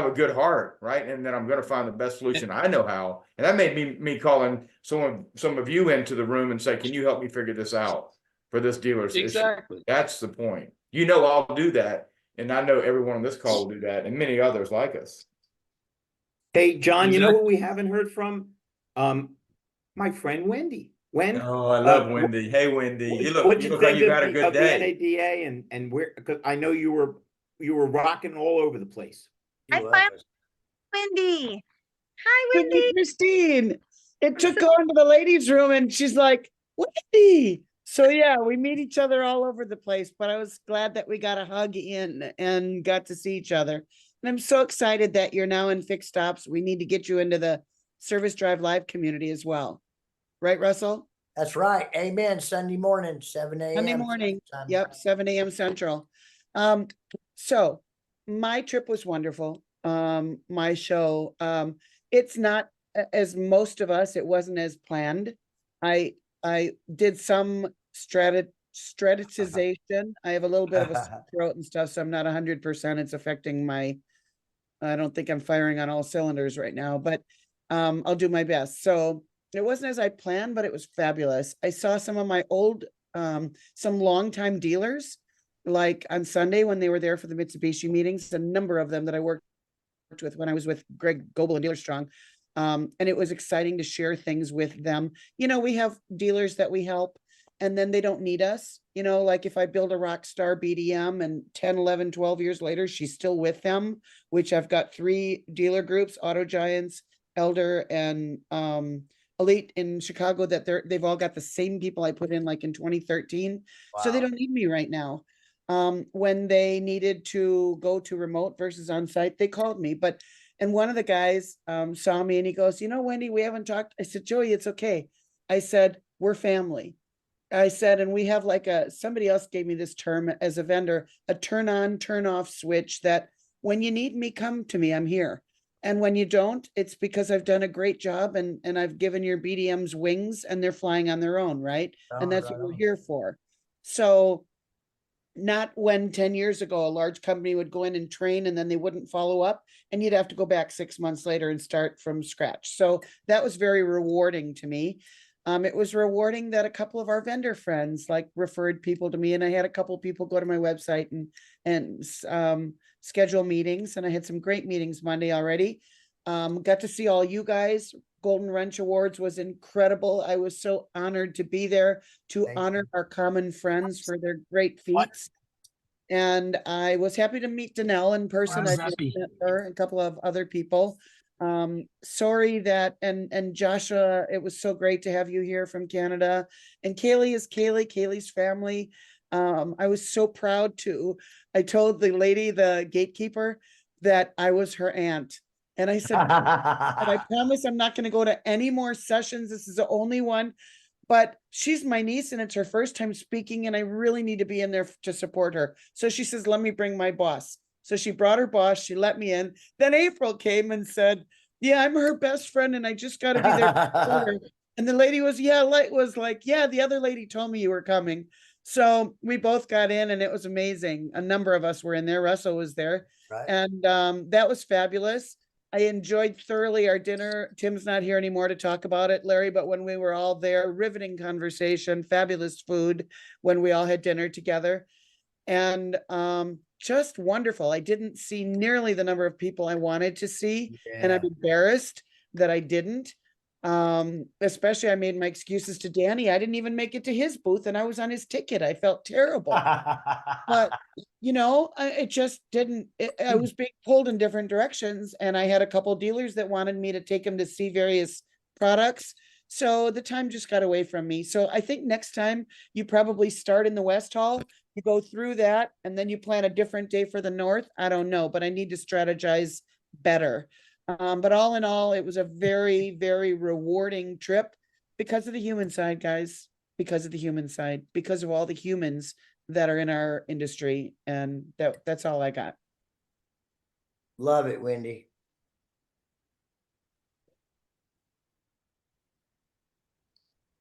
a good heart, right? And then I'm going to find the best solution I know how. And that made me calling some of you into the room and say, can you help me figure this out for this dealer's Exactly. issue? That's the point. You know, I'll do that. And I know everyone on this call will do that, and many others like us. Hey, John, you know what we haven't heard from? My friend Wendy. Oh, I love Wendy. Hey, Wendy, you look like you had a good day. NADA and where, because I know you were rocking all over the place. I found Wendy. Hi, Wendy. Wendy Christine. It took going to the ladies' room and she's like, Wendy. So yeah, we meet each other all over the place, but I was glad that we got a hug in and got to see each other. And I'm so excited that you're now in Fixed Stops. We need to get you into the Service Drive Live community as well. Right, Russell? That's right. Amen. Sunday morning, 7 a.m. Sunday morning. Yep, 7 a.m. Central. So my trip was wonderful. My show, it's not as most of us, it wasn't as planned. I did some strategization. I have a little bit of a throat and stuff, so I'm not 100%. It's affecting I don't think I'm firing on all cylinders right now, but I'll do my best. So it wasn't as I planned, but it was fabulous. I saw some of my old, some longtime dealers, like on Sunday when they were there for the Mitsubishi meetings, a number of them that I worked with when I was with Greg Goebel and Dealer Strong. And it was exciting to share things with them. You know, we have dealers that we help and then they don't need us. You know, like if I build a Rockstar BDM and 10, 11, 12 years later, she's still with them, which I've got 3 dealer groups, Auto Giants, Elder, and Elite in Chicago, that they've all got the same people I put in like in 2013. Wow. So they don't need me right now. When they needed to go to remote versus on site, they called me. And one of the guys saw me and he goes, you know, Wendy, we haven't talked. I said, Joey, it's okay. I said, we're family. I said, and we have like somebody else gave me this term as a vendor, a turn on, turn off switch, that when you need me, come to me, I'm here. And when you don't, it's because I've done a great job and I've given your BDMs wings and they're flying on their own, right? And that's what we're here for. So not when 10 years ago, a large company would go in and train and then they wouldn't follow up and you'd have to go back 6 months later and start from scratch. So that was very rewarding to me. It was rewarding that a couple of our vendor friends like referred people to me, and I had a couple of people go to my website and schedule meetings, and I had some great meetings Monday already. Got to see all you guys. Golden Wrench Awards was incredible. I was so honored to be there to honor our common friends for their great feats. And I was happy to meet Danelle in person. I met her and a couple of other people. Sorry that, and Joshua, it was so great to have you here from Canada. And Kaylee is Kaylee's family. I was so proud I told the lady, the gatekeeper, that I was her aunt. And I said, I promise I'm not going to go to any more sessions. This is the only one, but she's my niece and it's her first time speaking. And I really need to be in there to support her. So she says, let me bring my boss. So she brought her boss. She let me in. Then April came and said, yeah, I'm her best friend and I just got to be there. for her." And the lady was, yeah, the other lady told me you were coming. So we both got in and it was amazing. A number of us were in there. Russell was there. Right. And that was fabulous. I enjoyed thoroughly our dinner. Tim's not here anymore to talk about it, Larry, but when we were all there, riveting conversation, fabulous food when we all had dinner together. And just wonderful. I didn't see nearly the number of people I wanted to see, and I'm embarrassed that I didn't. Especially I made my excuses to Danny. I didn't even make it to his booth and I was on his ticket. I felt terrible. But you know, it just didn't, I was being pulled in different directions and I had a couple dealers that wanted me to take them to see various products. So the time just got away from me. So I think next time you probably start in the West Hall, you go through that and then you plan a different day for the North. I don't know, but I need to strategize better. But all in all, it was a very, very rewarding trip because of the human side, guys, because of the human side, because of all the humans that are in our industry. And that's all I got. Love it, Wendy.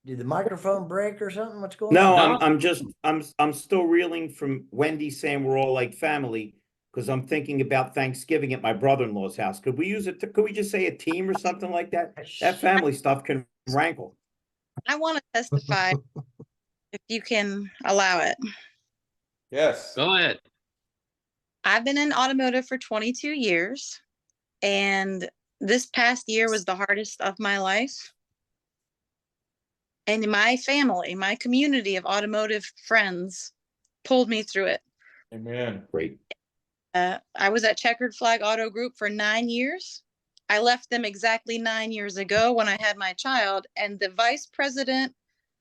Did the microphone break or something? What's going No, on? I'm still reeling from Wendy saying we're all like family, because I'm thinking about Thanksgiving at my brother-in-law's house. Could we use it? Could we just say a team or something like that? That family stuff can rankle. I want to testify if you can allow it. Yes. Go ahead. I've been in automotive for 22 years, and this past year was the hardest of my life. And my family, my community of automotive friends pulled me through it. Amen. Great. I was at Checkered Flag Auto Group for 9 years. I left them exactly 9 years ago when I had my child, and the vice president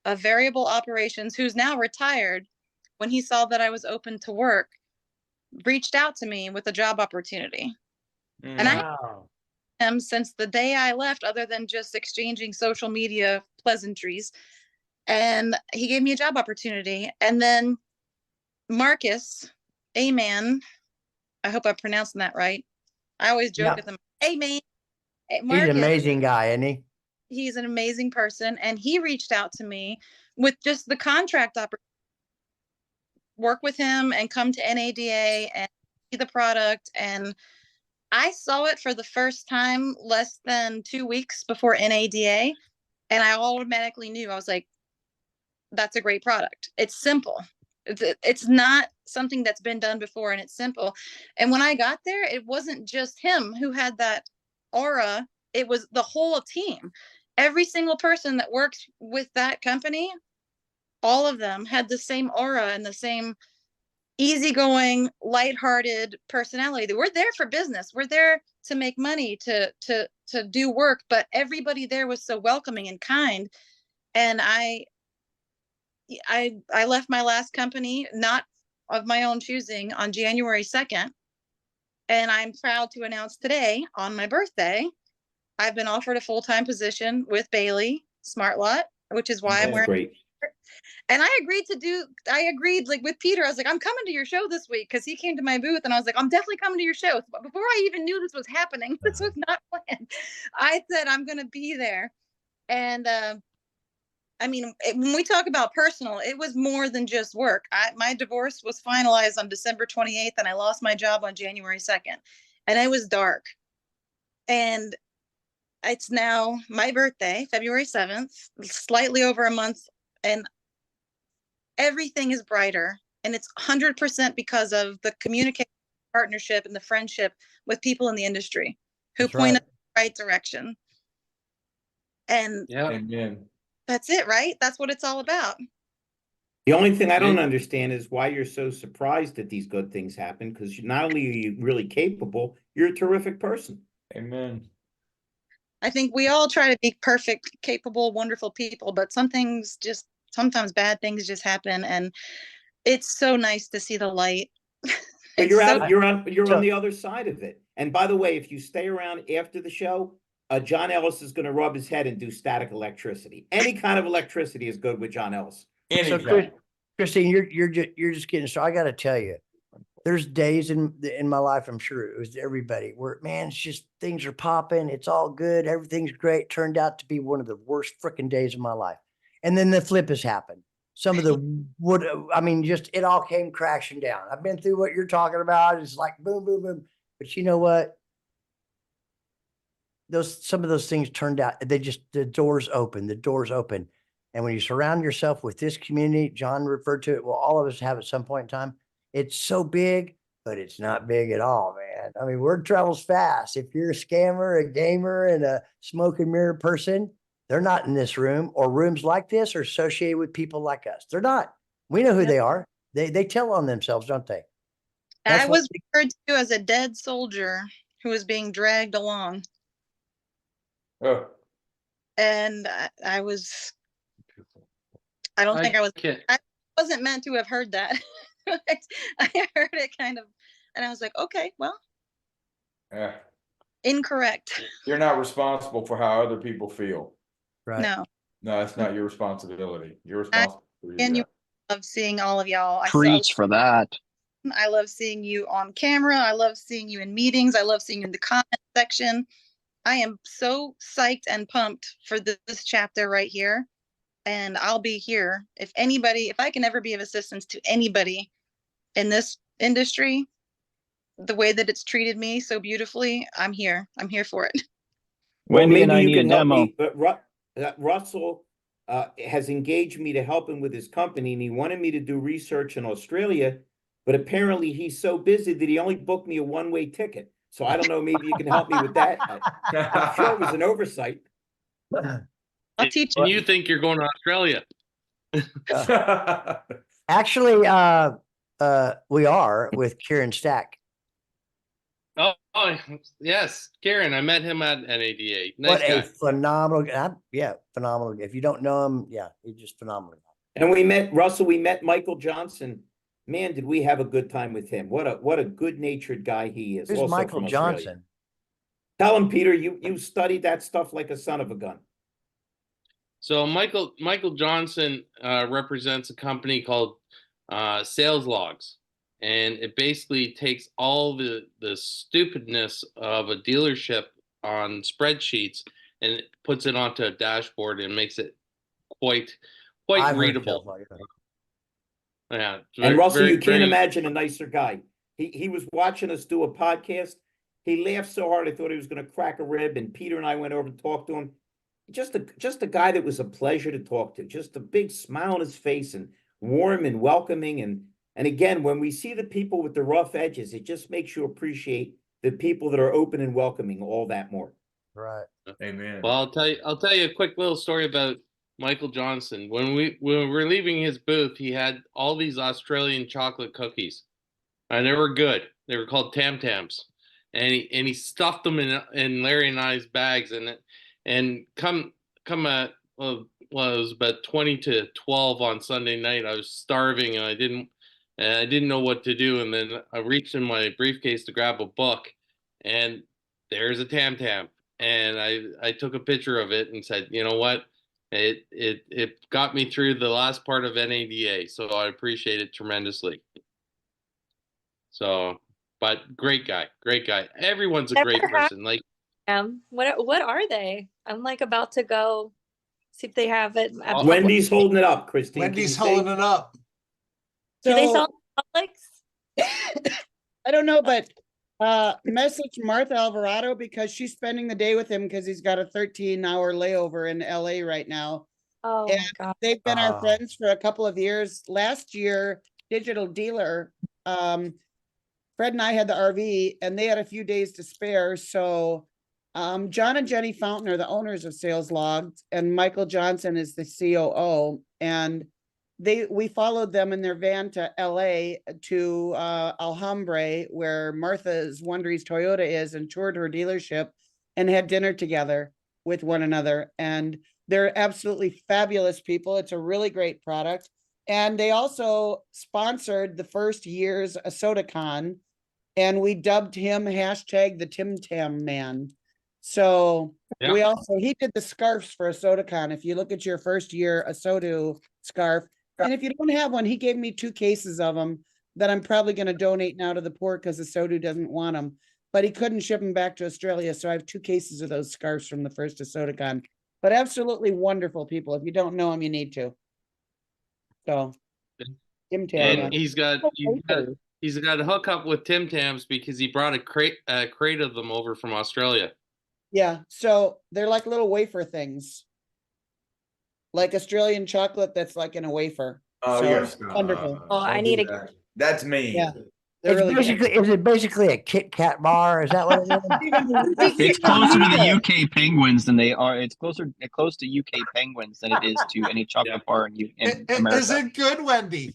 of variable operations, who's now retired, when he saw that I was open to work, reached out to me with a job opportunity. And I am since the day I left, other than just exchanging social media pleasantries. And he gave me a job opportunity. And then Marcus, Amen, I hope I'm pronouncing that right. I always joke with him, Amen. He's an amazing guy, isn't he? He's an amazing person. And he reached out to me with just the contract opportunity. Work with him and come to NADA and see the product. And I saw it for the first time less than 2 weeks before NADA. And I automatically knew, I was like, that's a great product. It's simple. It's not something that's been done before, and it's simple. And when I got there, it wasn't just him who had that aura. It was the whole team. Every single person that works with that company, all of them had the same aura and the same easygoing, lighthearted personality. We're there for business. We're there to make money, to do work, but everybody there was so welcoming and kind. And I left my last company, not of my own choosing, on January 2nd. And I'm proud to announce today, on my birthday, I've been offered a full-time position with Bailey Smartlot, which is why I'm wearing. Great. And I agreed like with Peter. I was like, I'm coming to your show this week, because he came to my booth and I was like, I'm definitely coming to your show. But before I even knew this was happening, this was not planned. I said, I'm going to be there. And I mean, when we talk about personal, it was more than just work. My divorce was finalized on December 28th and I lost my job on January 2nd. And it was dark. And it's now my birthday, February 7th, slightly over a month. And everything is brighter, and it's 100% because of the communication, partnership, and the friendship with people in the industry who point us in the right direction. And that's it, right? That's what it's all about. The only thing I don't understand is why you're so surprised that these good things happen, because not only are you really capable, you're a terrific person. Amen. I think we all try to be perfect, capable, wonderful people, but sometimes bad things just happen, and it's so nice to see the light. But you're on the other side of it. And by the way, if you stay around after the show, John Ellis is going to rub his head and do static electricity. Any kind of electricity is good with John Ellis. So Christine, you're just kidding. So I got to tell you, there's days in my life, I'm sure it was everybody, where man, it's just things are popping, it's all good, everything's great. Turned out to be one of the worst freaking days of my life. And then the flip has happened. Some of the I mean, just it all came crashing down. I've been through what you're talking about. It's like boom, boom, boom. But you know what? Some of those things turned out, the doors open. And when you surround yourself with this community, John referred to it, well, all of us have at some point in time. It's so big, but it's not big at all, man. I mean, word travels fast. If you're a scammer, a gamer, and a smoke and mirror person, they're not in this room, or rooms like this are associated with people like us. They're not. We know who they are. They tell on themselves, don't they? I was referred to as a dead soldier who was being dragged along. Oh. And I don't think I wasn't meant to have heard that. I heard it kind of, and I was like, okay, well, Yeah. Incorrect. You're not responsible for how other people feel. Right. No, it's not your responsibility. You're responsible for And you. you love seeing all of y'all. Preach for that. I love seeing you on camera. I love seeing you in meetings. I love seeing you in the comment section. I am so psyched and pumped for this chapter right here. And I'll be here. If I can ever be of assistance to anybody in this industry, the way that it's treated me so beautifully, I'm here. I'm here for it. Well, Wendy and I maybe you need a can help demo. me, but Russell has engaged me to help him with his company, and he wanted me to do research in Australia, but apparently he's so busy that he only booked me a one-way ticket. So I don't know, maybe you can help me with that. I'm sure it was an oversight. I'll teach you. You think you're going to Australia? Actually, we are with Kieran Stack. Oh, yes, Kieran. I met him at NADA. Nice What guy. a phenomenal, phenomenal. If you don't know him, he's just phenomenal. And we met Michael Johnson. Man, did we have a good time with him. What a good-natured guy he is. Who's also Michael from Australia. Johnson? Tell him, Peter, you studied that stuff like a son of a gun. So Michael Johnson represents a company called Sales Logs, and it basically takes all the stupidness of a dealership on spreadsheets and it puts it onto a dashboard and makes it quite readable. Yeah, And Russell, you can't imagine a nicer guy. He was watching us do a podcast. He laughed so hard I thought he was going to crack a rib. And Peter and I went over and talked to him. Just a guy that was a pleasure to talk to. Just a big smile on his face and warm and welcoming. And again, when we see the people with the rough edges, it just makes you appreciate the people that are open and welcoming all that more. Right. Amen. Well, I'll tell you a quick little story about Michael Johnson. When we were leaving his booth, he had all these Australian chocolate cookies, and they were good. They were called Tam Tams, and he stuffed them in Larry and I's bags, and come at was about 20 to 12 on Sunday night. I was starving and I didn't know what to do, and then I reached in my briefcase to grab a book, and there's a Tam Tam, and I took a picture of it and said, you know what? It got me through the last part of NADA, so I appreciate it tremendously. So, but great guy. Everyone's a great person. Like, what are they? I'm like about to go see if they have it. Wendy's holding it up, Christine. Wendy's holding it up. Do they sell Publix? I don't know, but message Martha Alvarado because she's spending the day with him because he's got a 13-hour layover in LA right now. Oh and my God. They've been our friends for a couple of years. Last year, Digital Dealer, Fred and I had the RV and they had a few days to spare. So John and Jenny Fountain are the owners of Sales Logs and Michael Johnson is the COO. And we followed them in their van to LA to Alhambra, where Martha's Wondery's Toyota is, and toured her dealership and had dinner together with one another. And they're absolutely fabulous people. It's a really great product. And they also sponsored the first year's SodaCon, and we dubbed him hashtag the Tim Tam Man. So yeah. He did the scarves for SodaCon. If you look at your first year Soda scarf, and if you don't have one, he gave me 2 cases of them that I'm probably going to donate now to the port because the Sodu doesn't want them, but he couldn't ship them back to Australia. So I have 2 cases of those scarves from the first ASOTACon, but absolutely wonderful people. If you don't know them, you need to. So Tim Tam. And he's got a hookup with Tim Tams because he brought a crate of them over from Australia. Yeah, so they're like little wafer things, like Australian chocolate that's like in a wafer. Oh, So yes. wonderful. Oh, I need a That's me. Yeah, they're It's really basically, is it basically a Kit Kat bar? Is that what it is? It's closer to the UK Penguins than they are. It's close to UK Penguins than it is to any chocolate bar in America. Is it good, Wendy?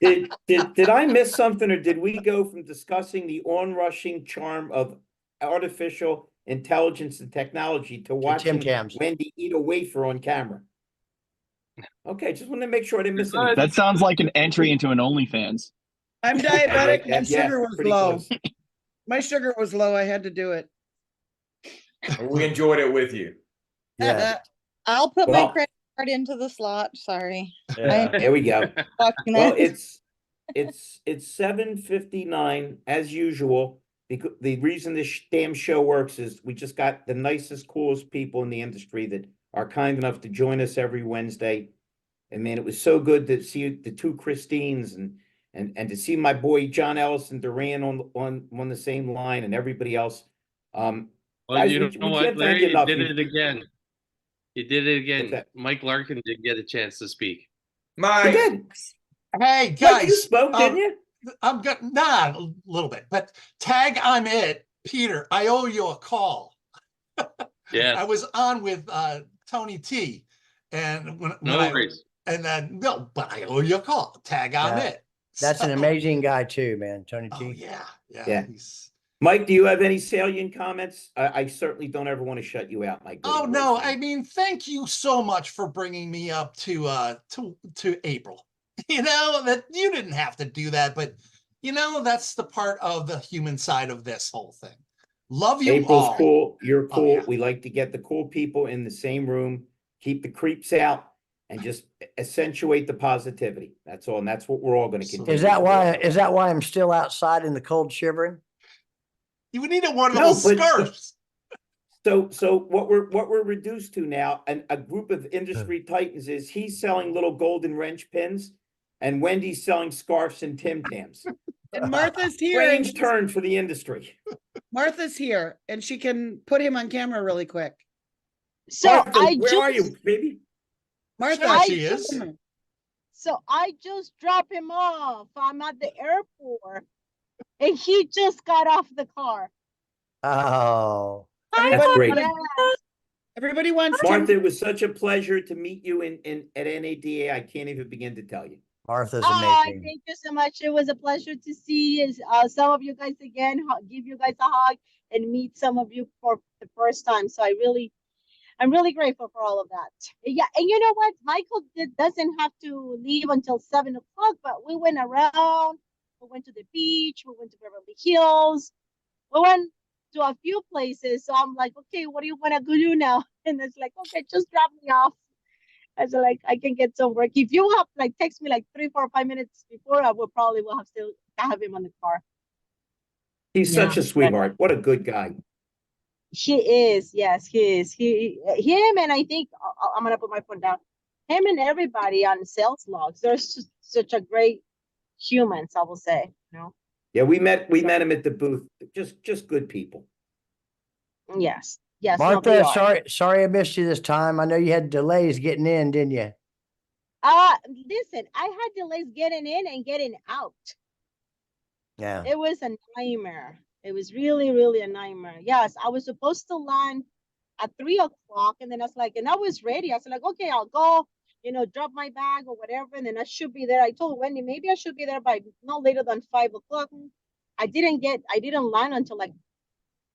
Did I miss something, or did we go from discussing the onrushing charm of artificial intelligence and technology to watching Tams. Wendy eat a wafer on camera? Okay, just wanted to make sure I didn't miss anything. That sounds like an entry into an OnlyFans. I'm diabetic. My Yeah, sugar was pretty low. close. My sugar was low. I had to do it. We enjoyed it with you. Yeah. I'll put Well- my credit card into the slot. Sorry. Yeah. There we go. Fucking Well, it. it's 7:59 as usual. Because the reason this damn show works is we just got the nicest, coolest people in the industry that are kind enough to join us every Wednesday. And man, it was so good to see the 2 Christines and to see my boy John Ellis and Durran on the same line and everybody else. Well, Guys, you we know what, can't thank Larry, you you enough. did it again. You did it What's again. that? Mike Larkin didn't get a chance to speak. You Mike, did. Hey, Mike, guys. you spoke, didn't you? I'm good. Nah, a little bit, but tag on it. Peter, I owe you a call. Yeah. I was on with Tony T. And when No worries. and then no, but I owe you a call. Tag on Yeah. it. That's an So- amazing guy too, man. Tony Oh, T. yeah. Yeah. He's, Mike, do you have any salient comments? I certainly don't ever want to shut you out, Mike. oh no, I mean, thank you so much for bringing me up to April. You know, that you didn't have to do that, but you know, that's the part of the human side of this whole thing. Love you April's all. cool. You're cool. yeah. We like to get the cool people in the same room, keep the creeps out, and just accentuate the positivity. That's all. And that's what we're all going to continue. Is that to do. why I'm still outside in the cold shivering? You would need one of No, those but- scarves. So what we're reduced to now, and a group of industry titans, is he's selling little golden wrench pins, and Wendy's selling scarves and Tim Tams. And Martha's here. and Strange turn for the industry. Martha's here, and she can put him on camera really quick. So Martha, I where are just, you, baby? Martha, There she is. so I just dropped him off. I'm at the airport, and he just got off the car. Oh, That's great. Yeah. Everybody wants Martha, Tim. it was such a pleasure to meet you at NADA. I can't even begin to tell you. Martha's Ah, amazing. thank you so much. It was a pleasure to see some of you guys again, give you guys a hug, and meet some of you for the first time. So I'm really grateful for all of that. Yeah, and you know what? Michael doesn't have to leave until 7 o'clock, but we went around. We went to the beach. We went to Beverly Hills. We went to a few places. So I'm like, okay, what do you want to go do now? And it's like, okay, just drop me off. I was like, I can get some work. If you have like text me like 3, 4, 5 minutes before, I will probably still have him on the car. He's such a sweetheart. What a good guy. He is, yes, he is. Him, and I think I'm gonna put my phone down. Him and everybody on sales logs. They're just such a great humans, I will say. You know. Yeah, we met him at the booth. Just good people. Yes. Yes. no, they Martha, are. sorry I missed you this time. I know you had delays getting in, didn't you? Listen, I had delays getting in and getting out. Yeah. It was a nightmare. It was really, really a nightmare. Yes, I was supposed to land at 3 o'clock, and then I was like, and I was ready. I was like, okay, I'll go, drop my bag or whatever, and then I should be there. I told Wendy maybe I should be there by no later than 5 o'clock. I didn't land until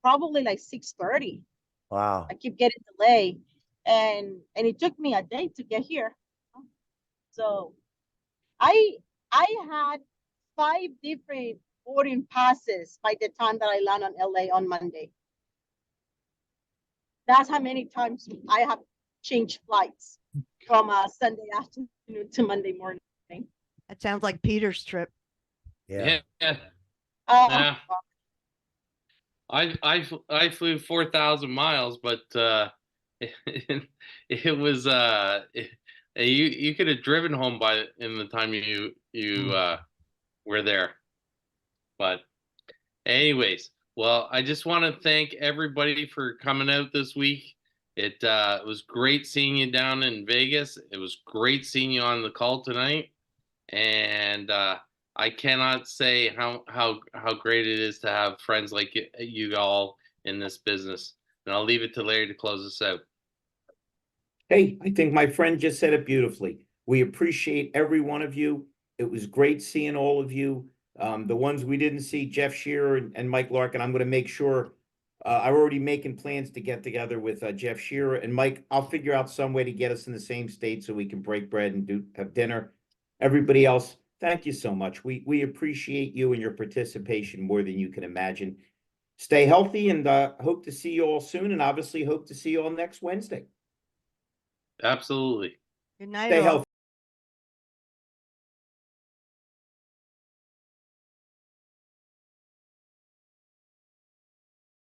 probably 6:30. Wow. I keep getting delayed, and it took me a day to get here. So I had 5 different boarding passes by the time that I land on LA on Monday. That's how many times I have changed flights from Sunday afternoon to Monday morning. That sounds like Peter's trip. Yeah. Yeah. Oh, Yeah. I flew 4,000 miles, but it was you could have driven home by in the time you were there. But anyways, well, I just want to thank everybody for coming out this week. It was great seeing you down in Vegas. It was great seeing you on the call tonight, and I cannot say how great it is to have friends like you all in this business. And I'll leave it to Larry to close us out. Hey, I think my friend just said it beautifully. We appreciate every one of you. It was great seeing all of you. The ones we didn't see, Jeff Scherer and Mike Larkin, I'm going to make sure. I'm already making plans to get together with Jeff Scherer and Mike. I'll figure out some way to get us in the same state so we can break bread and have dinner. Everybody else, thank you so much. We appreciate you and your participation more than you can imagine. Stay healthy, and hope to see you all soon, and obviously hope to see you all next Wednesday. Absolutely. Good night, Stay all. healthy.